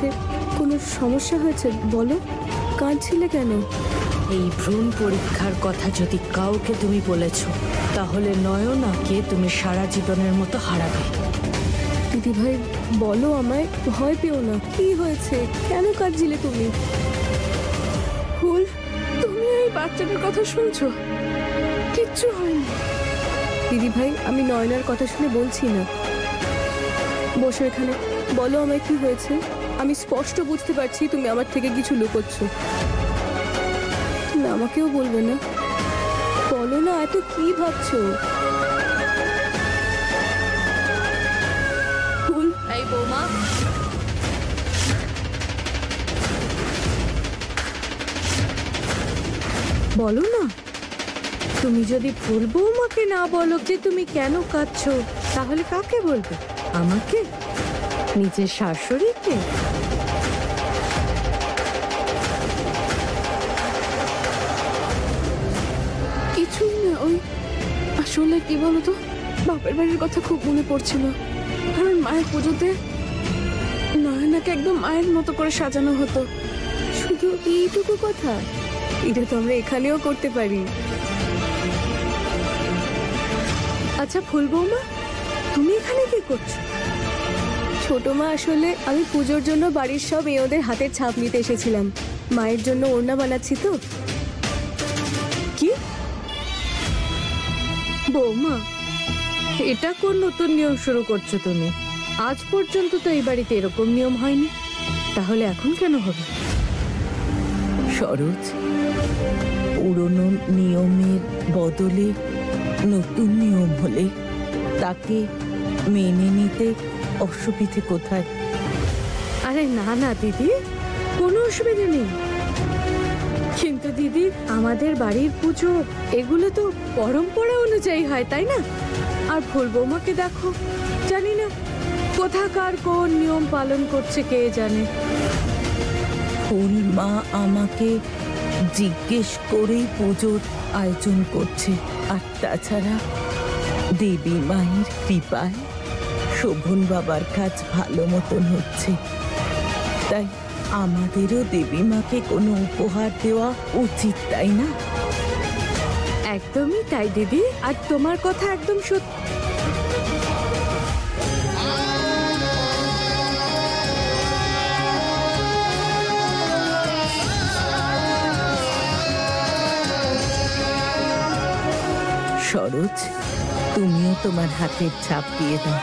হয়েছে? কোনো সমস্যা হয়েছে? বলো, কাঁদছিলে কেন? এই ভ্রূণ পরীক্ষার কথা যদি কাউকে তুমি বলেছ, তাহলে নয়নাকে তুমি সারা জীবনের মতো হারাবে। দিদি ভাই বলো আমায়, ভয় পেও না। কি হয়েছে? কেন কাঁদছিলে তুমি? ফুল, তুমি এই বাচ্চাটার কথা শুনছো? কিচ্ছু হয়নি। দিদি ভাই, আমি নয়নার কথা শুনে বলছি না। বসো এখানে, বলো আমায় কি হয়েছে। আমি স্পষ্ট বুঝতে পারছি তুমি আমার থেকে কিছু লুকোচ্ছ। তুমি আমাকেও বলবে না? বলো না, এত কি ভাবছো? ফুল, এই বৌমা, বলো না। তুমি যদি ফুল বৌমাকে না বলো যে তুমি কেন কাঁদছো, তাহলে কাকে বলবে? আমাকে? নিজের শাশুড়িকে? কিছুই না। ওই আসলে কি বলতো, বাপের বাড়ির কথা খুব মনে পড়ছিল। কারণ মায়ের পুজোতে নয়নাকে একদম মায়ের মতো করে সাজানো হতো। শুধু এইটুকু কথা? এটা তো আমরা এখানেও করতে পারি। আচ্ছা ফুল বৌমা, তুমি এখানে কি করছো? ছোট মা, আসলে আমি পুজোর জন্য বাড়ির সব মেয়েদের হাতের ছাপ নিতে এসেছিলাম। মায়ের জন্য ওড়না বানাচ্ছি তো। কি বৌমা, এটা কোন নতুন নিয়ম শুরু করছো তুমি? আজ পর্যন্ত তো এই বাড়িতে এরকম নিয়ম হয়নি, তাহলে এখন কেন হবে? সরোজ, পুরনো নিয়মের বদলে নতুন নিয়ম হলে তাকে মেনে নিতে অসুবিধে কোথায়? আরে না না দিদি, কোনো অসুবিধা নেই। কিন্তু দিদি, আমাদের বাড়ির পুজো এগুলো তো পরম্পরা অনুযায়ী হয়, তাই না? আর ফুল বৌমাকে দেখো, জানি না কোথাকার কোন নিয়ম পালন করছে কে জানে। ফুল মা আমাকে জিজ্ঞেস করেই পুজোর আয়োজন করছে। আর তাছাড়া দেবী মায়ের কৃপায় শোভন বাবার কাজ ভালো মতন হচ্ছে, তাই আমাদেরও দেবী মাকে কোনো উপহার দেওয়া উচিত, তাই না? একদমই তাই দিদি, আর তোমার কথা একদম সত্যি। সরোজ, তুমিও তোমার হাতের ছাপ দিয়ে দাও।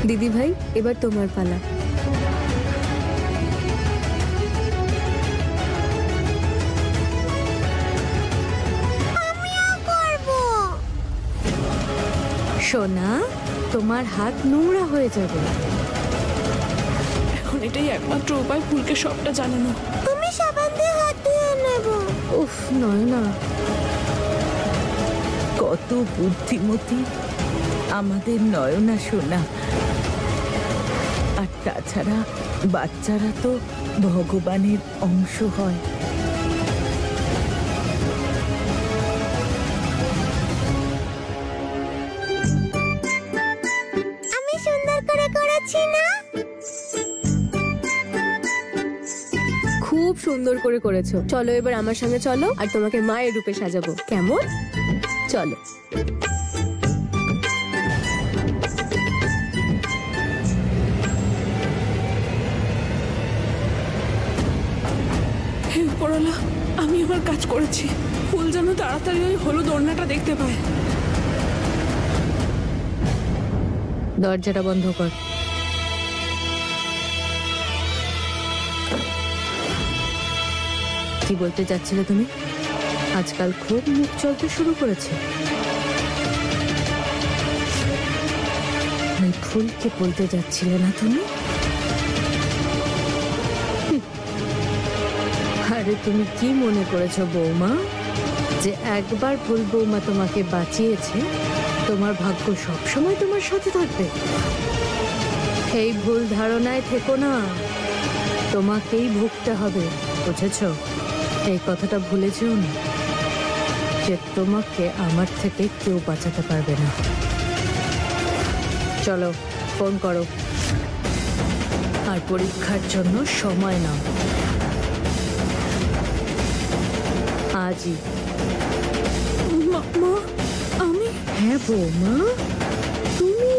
দিদি ভাই, এবার তোমার পালা। সোনা, তোমার হাত নোংরা হয়ে যাবে। এখন এটাই একমাত্র উপায় ফুলকে সবটা জানানো। আমি সাবান দিয়ে হাত ধুয়ে নেব। উফ নয়না, কত বুদ্ধিমতী আমাদের নয়না সোনা। আর তাছাড়া বাচ্চারা তো ভগবানের অংশ হয়। আমি সুন্দর করে করেছি না? খুব সুন্দর করে করেছো। চলো এবার আমার সঙ্গে চলো, আর তোমাকে মায়ের রূপে সাজাবো, কেমন? চলো। হে উপরওয়ালা, আমি আমার কাজ করেছি। ফুল যেন তাড়াতাড়ি ওই হলুদ ওড়নাটা দেখতে পায়। দরজাটা বন্ধ কর। কি বলতে যাচ্ছিলে তুমি? আজকাল খুব মুখ চলতে শুরু করেছে। ওই ফুলকে বলতে যাচ্ছিলে না তুমি? আরে তুমি কি মনে করেছো বৌমা, যে একবার ফুল বৌমা তোমাকে বাঁচিয়েছে তোমার ভাগ্য সবসময় তোমার সাথে থাকবে। এই ভুল ধারণায় থেকো না, তোমাকেই ভুগতে হবে, বুঝেছো? এই কথাটা ভুলে যেও না যে তোমাকে আমার থেকে কেউ বাঁচাতে পারবে না। চলো ফোন করো আর পরীক্ষার জন্য সময় নাও আজই। মা, আমি হ্যাঁ বৌমা, তুমি,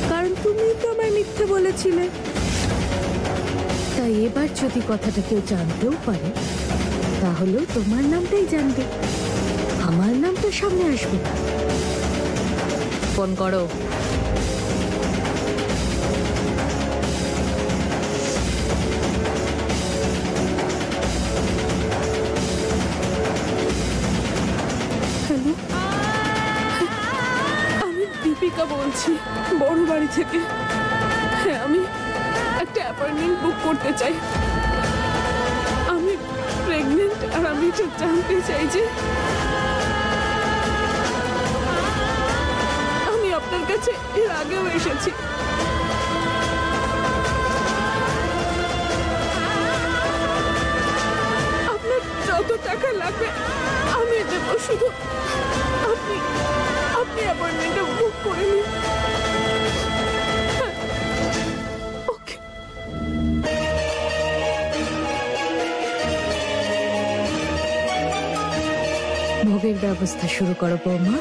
কারণ তুমি তো আমায় মিথ্যে বলেছিলে। তাই এবার যদি কথাটা কেউ জানতেও পারে তাহলেও তোমার নামটাই জানবে, আমার নামটা সামনে আসবে। ফোন করো। হ্যালো, আমি দীপিকা বলছি, বড় বাড়ি থেকে। হ্যাঁ, আমি একটা অ্যাপয়েন্টমেন্ট বুক করতে চাই। আমি প্রেগনেন্ট আর আমি এটা জানতে চাই যে আমি আপনার কাছে এর আগেও এসেছি। আপনার যত টাকা লাগবে আমি দেবো, শুধু আপনি অ্যাপয়েন্টমেন্টটা বুক করে নিন। ওকে। ভোগের ব্যবস্থা শুরু করো বৌমা।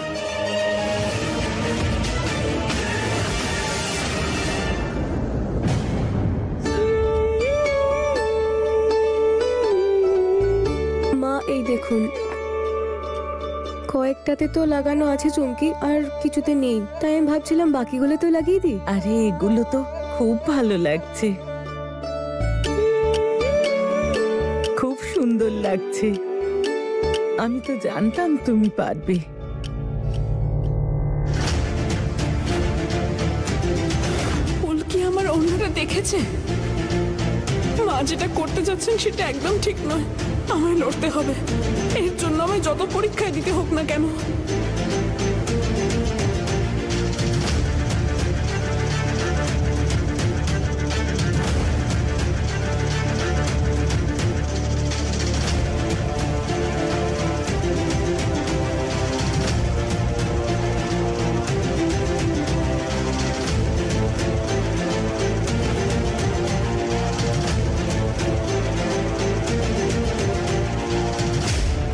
মা এই দেখুন, কয়েকটাতে তো লাগানো আছে চুমকি, আর কিছুতে নেই, তাই আমি ভাবছিলাম বাকিগুলো তো লাগিয়ে দিই। আরে এগুলো তো খুব ভালো লাগছে, খুব সুন্দর লাগছে। আমি তো জানতাম তুমি পারবে। ফুল কি আমার অন্যরা দেখেছে? মা যেটা করতে যাচ্ছেন সেটা একদম ঠিক নয়। আমায় লড়তে হবে, এর জন্য আমায় যত পরীক্ষায় দিতে হোক না কেন।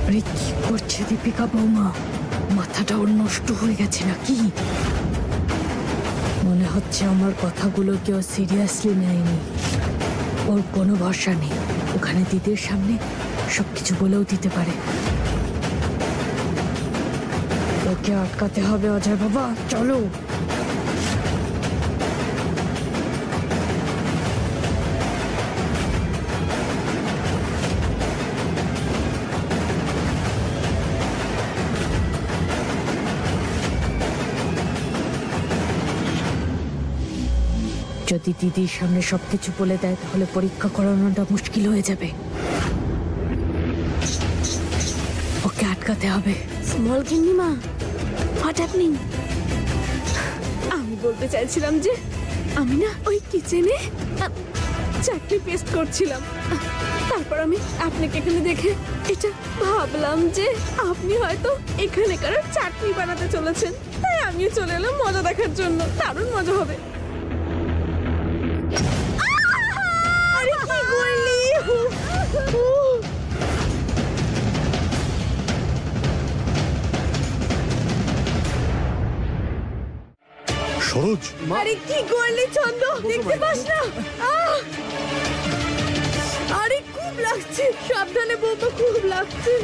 আরে কি করছে দীপিকা বৌমা? মাথাটা ওর নষ্ট হয়ে গেছে নাকি? মনে হচ্ছে আমার কথাগুলো কেউ সিরিয়াসলি নেয়নি। ওর কোনো ভরসা নেই, ওখানে দিদির সামনে সবকিছু বলেও দিতে পারে। ওকে আটকাতে হবে অজয় বাবা, চলো। যদি দিদির সামনে সবকিছু বলে দেয় তাহলে পরীক্ষা করানোটা মুশকিল হয়ে যাবে। ওকে আটকাতে হবে। স্মল গিন্নিমা, হোয়াট হ্যাপনিং? আমি বলতে চাইছিলাম যে আমি না ওই কিচেনে চাটনি পেস্ট করছিলাম। তারপর আমি আপনাকে এখানে দেখে এটা ভাবলাম যে আপনি হয়তো এখানে কারো চাটনি বানাতে চলেছেন, তাই আমিও চলে এলাম মজা দেখার জন্য। দারুণ মজা হবে। আরে কি করলি? সরোজ, আরে কি করলি ছন্দ, দেখতে পাস না? আরে খুব লাগছে, সাবধানে বৌমা, খুব লাগছে।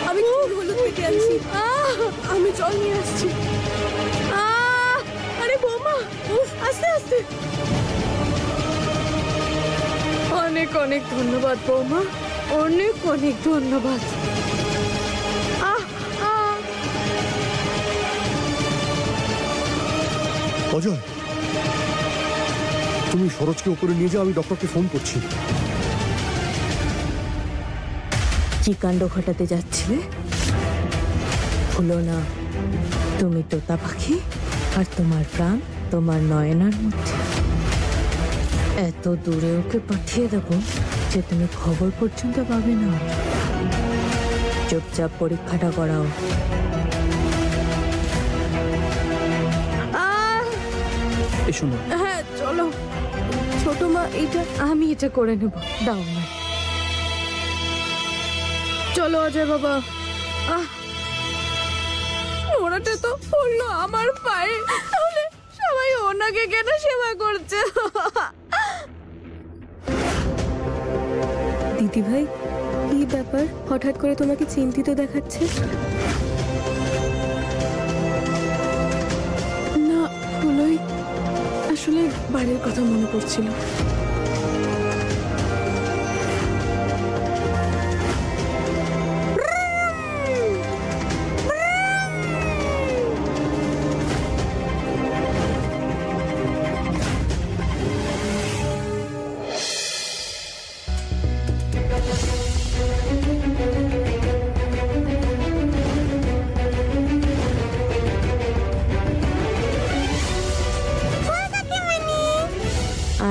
আমি হলুদ পেটে আছি। আমি জল নিয়ে আসছি। আরে বৌমা, আস্তে আস্তে। অনেক অনেক ধন্যবাদ বৌমা, অনেক অনেক ধন্যবাদ। অজয়, তুমি সরোজকে উপরে নিয়ে যাও, আমি ডক্টরকে ফোন করছি। কি কাণ্ড ঘটাতে যাচ্ছিলে? ভুলো না তুমি তোতা পাখি আর তোমার প্রাণ তোমার নয়নার মধ্যে। এত দূরে ওকে পাঠিয়ে দেবো যে তুমি খবর পর্যন্ত পাবে না। চুপচাপ পরীক্ষাটা করাও। এসো না। হ্যাঁ চলো। ছোট মা, এইটা আমি এটা করে নেব, দাও না। চলো অজয় বাবা। ওনাটা তো পড়লো আমার পায়ে, তাহলে সবাই ওনাকে কেন সেবা করছে? দিদি ভাই, কি ব্যাপার? হঠাৎ করে তোমাকে চিন্তিত দেখাচ্ছে। না হলোই, আসলে বাড়ির কথা মনে পড়ছিল।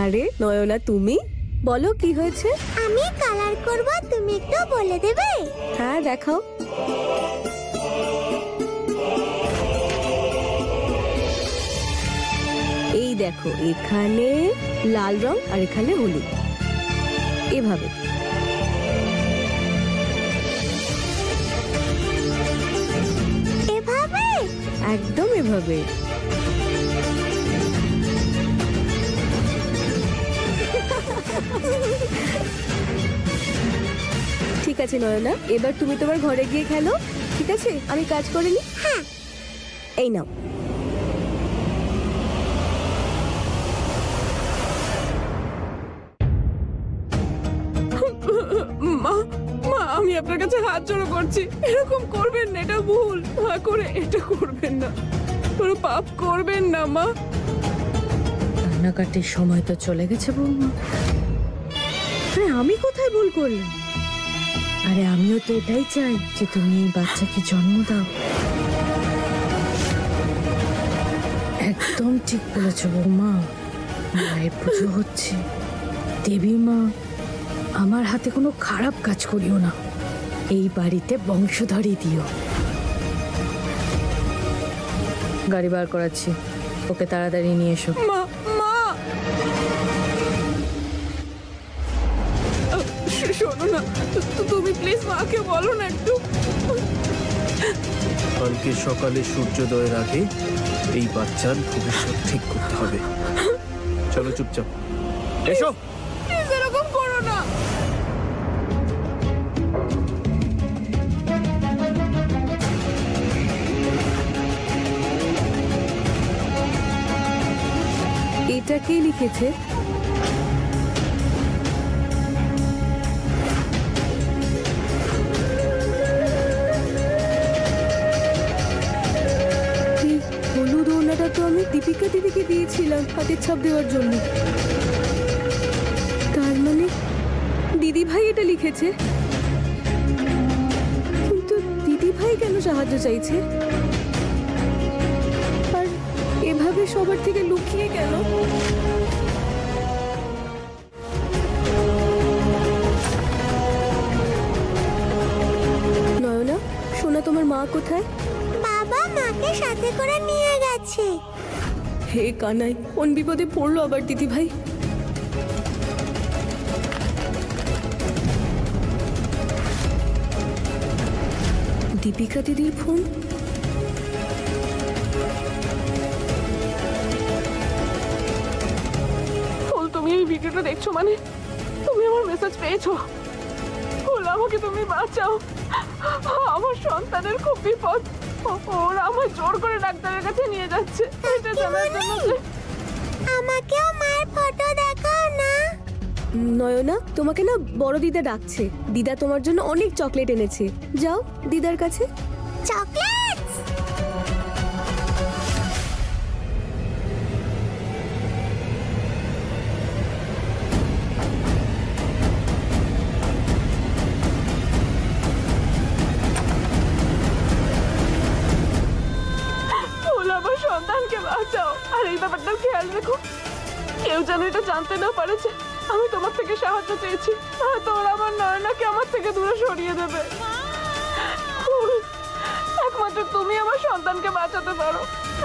আরে নয়না, তুমি বলো কি হয়েছে? আমি কালার করব, তুমি একটু বলে দেবে? হ্যাঁ, দেখাও। এই দেখো, এখানে লাল রং আর এখানে হলুদ, এভাবে। এভাবে? একদম এভাবে। ঠিক আছে নয়না, এবার তুমি তোমার ঘরে গিয়ে খেলো, ঠিক আছে? আমি কাজ করে নি। হ্যাঁ। এই নাও। মা, মা, আমি আপনার কাছে হাত জোড়ো করছি, এরকম করবেন না, এটা ভুল। দয়া করে এটা করবেন না, কোনো পাপ করবেন না মা। কান্নাকাটির সময় তো চলে গেছে বৌমা। আরে আমি কোথায় ভুল করলাম? আরে আমিও তো এটাই চাই যে তুমি এই বাচ্চাকে জন্ম দাও। একদম ঠিক বলেছো বৌমা। মায়ের পুজো হচ্ছে, দেবী মা আমার হাতে কোনো খারাপ কাজ করিও না, এই বাড়িতে বংশধরই দিও। গাড়ি বার করাচ্ছি, ওকে তাড়াতাড়ি নিয়ে এসো। মা, মা, শোনো না, তুমি প্লিজ মাকে বলো না একটু। কালকে সকালে সূর্যোদয়ের আগে এই বাচ্চার ভবিষ্যৎ ঠিক করতে হবে। চলো চুপচাপ এসো। প্লিজ এরকম করো না। এটা কে লিখেছে? এই হলুদ ওড়নাটা তো আমি দীপিকা দিদিকে দিয়েছিলাম হাতের ছাপ দেওয়ার জন্য। তার মানে দিদি ভাই এটা লিখেছে। কিন্তু দিদি ভাই কেন সাহায্য চাইছে? আর এভাবে সবার থেকে লুকিয়ে গেল? নয়না, সোনা, তোমার মা কোথায়? বাবা মাকে সাথে করে নিয়ে গেছে। হে কানাই, কোন বিপদে পড়লো আবার দিদি ভাই? দীপিকা দিদির ফোন। ফুল, তুমি এই ভিডিওটা দেখছো মানে তুমি আমার মেসেজ পেয়েছো? ফুল, আমাকে তুমি বাঁচাও, আমার সন্তানের খুব বিপদ। ওরা আমায় জোর করে ডাক্তারের কাছে নিয়ে যাচ্ছে, এটা জানার জন্য যে। আমাকেও মায়ের ফটো দেখাও না। নয়না, তোমাকে না বড় দিদা ডাকছে। দিদা তোমার জন্য অনেক চকলেট এনেছে, যাও দিদার কাছে। চকলেট? খেয়াল রেখো, কেউ যেন এটা জানতে না পারে যে আমি তোমার থেকে সাহায্য চেয়েছি। হয়তো ওরা আমার নয়নাকে আমার থেকে দূরে সরিয়ে দেবে। একমাত্র তুমি আমার সন্তানকে বাঁচাতে পারো।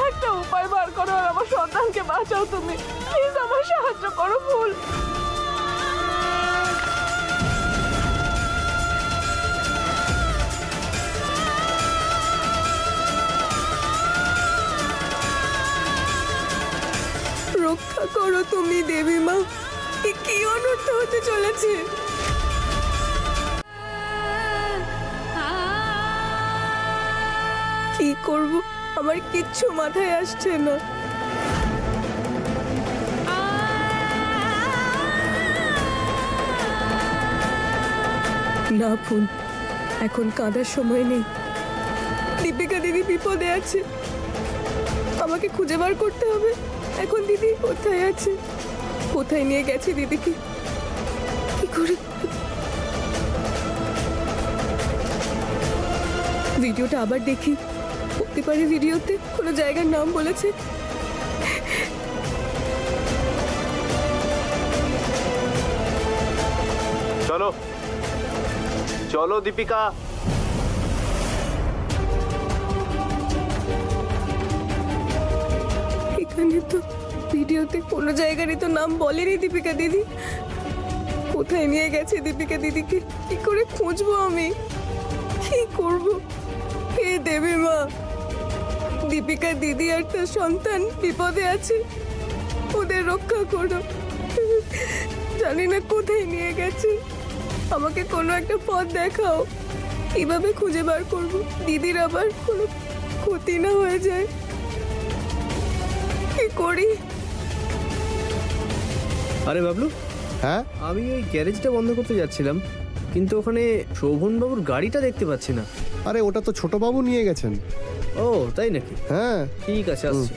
একটা উপায় বার করো আর আমার সন্তানকে বাঁচাও। তুমি প্লিজ আমার সাহায্য করো ফুল। রক্ষা করো তুমি দেবী মা, কি অনর্থ হতে চলেছে। কি করব আমার কিচ্ছু মাথায় আসছে না। না ফুল, এখন কাঁদার সময় নেই। দীপিকা দিদি বিপদে আছে, আমাকে খুঁজে বার করতে হবে। এখন দিদি কোথায় আছে, কোথায় নিয়ে গেছে দিদিকে, কি করে? ভিডিওটা আবার দেখি, হতে পারে ভিডিওতে কোনো জায়গার নাম বলেছে। চলো চলো দীপিকা। এখানে তো ভিডিওতে কোনো জায়গারই তো নাম বলেনি দীপিকা দিদি। কোথায় নিয়ে গেছে দীপিকা দিদিকে, কি করে খুঁজবো আমি, কি করব? হে দেবী মা, দীপিকা দিদি আর তার সন্তান বিপদে আছে, ওদের রক্ষা করো। জানি না কোথায় নিয়ে গেছে, আমাকে কোনো একটা পথ দেখাও। কিভাবে খুঁজে বার করব, দিদির আবার কোনো ক্ষতি না হয়ে যায়। কি করি? আরে বাবলু, হ্যাঁ আমি ওই গ্যারেজটা বন্ধ করতে যাচ্ছিলাম, কিন্তু ওখানে শোভনবাবুর গাড়িটা দেখতে পাচ্ছি না। আরে ওটা তো ছোট বাবু নিয়ে গেছেন। ও তাই নাকি? হ্যাঁ ঠিক আছে, আসছি।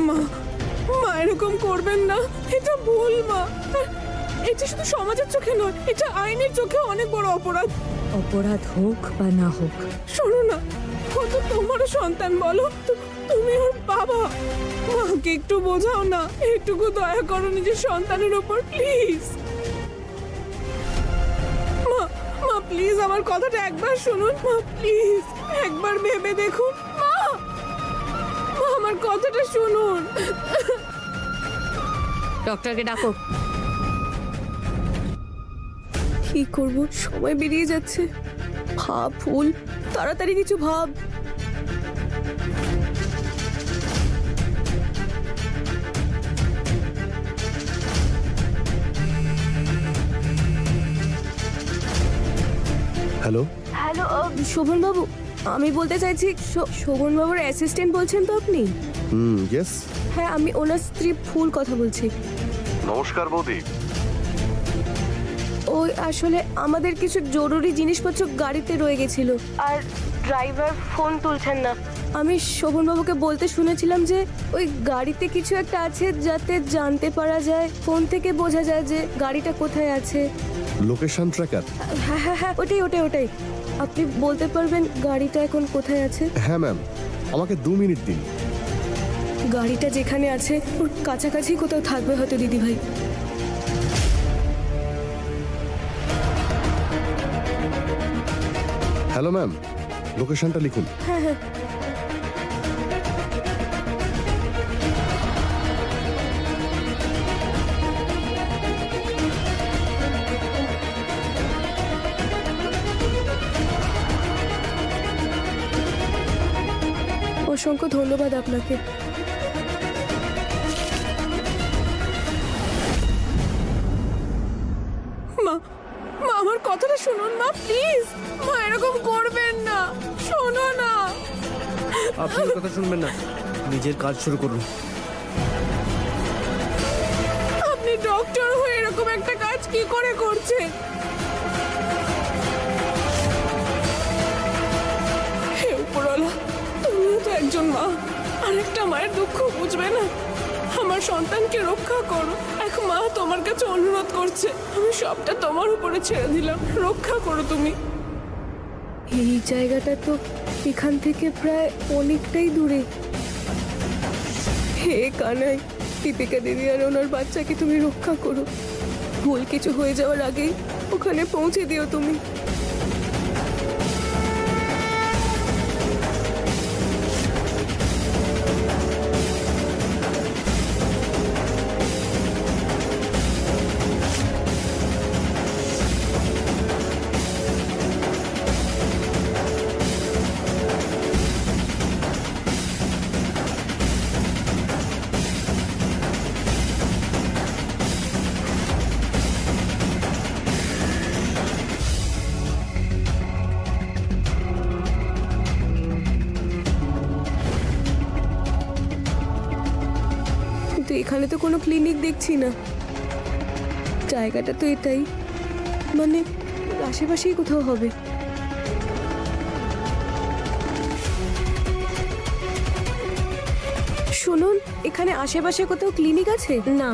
মা মা এরকম করবেন না, এটা ভুল মা। এটা শুধু সমাজের চোখে নয়, এটা আইনের চোখে অনেক বড় অপরাধ। অপরাধ হোক বা না হোক, শোনো না, ও তো তোমারও সন্তান, বলো তুমি ওর বাবা। মাকে একটু বোঝাও না, একটুকু দয়া করো নিজের সন্তানের উপর প্লিজ। মা মা প্লিজ আমার কথাটা একবার শুনুন মা, প্লিজ একবার ভেবে দেখুন মা। মা আমার কথাটা শুনুন। ডক্টরকে ডাকো। কি করব, সময় বেরিয়ে যাচ্ছে। ভাব ফুল, তাড়াতাড়ি কিছু ভাব। হ্যালো হ্যালো শোভন বাবু, আমি বলতে চাইছি শোভন বাবুর অ্যাসিস্ট্যান্ট বলছেন তো আপনি? ইয়েস। হ্যাঁ, আমি ওনার স্ত্রী ফুল কথা বলছি। নমস্কার বৌদি। ওই আসলে আমাদের কিছু জরুরি জিনিসপত্র গাড়িতে রয়ে গেছিল, আর ড্রাইভার ফোন তুলছেন না। আমি শোভনবাবুকে বলতে শুনেছিলাম যে ওই গাড়িতে কিছু একটা আছে যাতে জানতে পারা যায়, ফোন থেকে বোঝা যায় যে গাড়িটা কোথায় আছে। Location tracker? হ্যাঁ হ্যাঁ হ্যাঁ, ওটাই। আপনি বলতে পারবেন গাড়িটা এখন কোথায় আছে? হ্যাঁ ম্যাম, আমাকে 2 মিনিট দিন। গাড়িটা যেখানে আছে ওর কাছাকাছি কোথাও থাকবে হয়তো দিদি ভাই। হ্যালো ম্যাম, লোকেশনটা লিখুন। হ্যাঁ হ্যাঁ, অসংখ্য ধন্যবাদ আপনাকে। মা মা আমার কথাটা শুনুন মা, প্লিজ। মা এরকম করবেন না, শোনো না। আপনি কথা শুনবেন না, নিজের কাজ শুরু করুন। আপনি ডক্টর হয়ে এরকম একটা কাজ কি করে করছেন? হে উপরওয়ালা, তুমিও তো একজন মা, আর আরেকটা মায়ের দুঃখ বুঝবে না? আমার সন্তানকে রক্ষা করো। এক মা তোমার কাছে অনুরোধ করছে, আমি সবটা তোমার উপরে ছেড়ে দিলাম, রক্ষা করো তুমি। এই জায়গাটা তো এখান থেকে প্রায় অনেকটাই দূরে। হে কানাই, দীপিকা দিদি আর ওনার বাচ্চাকে তুমি রক্ষা করো। ভুল কিছু হয়ে যাওয়ার আগেই ওখানে পৌঁছে দিও তুমি। কিন্তু এখানে তো কোনো ক্লিনিক দেখছি না। জায়গাটা তো এটাই, মানে আশেপাশেই কোথাও হবে। শুনুন, এখানে আশেপাশে কোথাও ক্লিনিক আছে? না,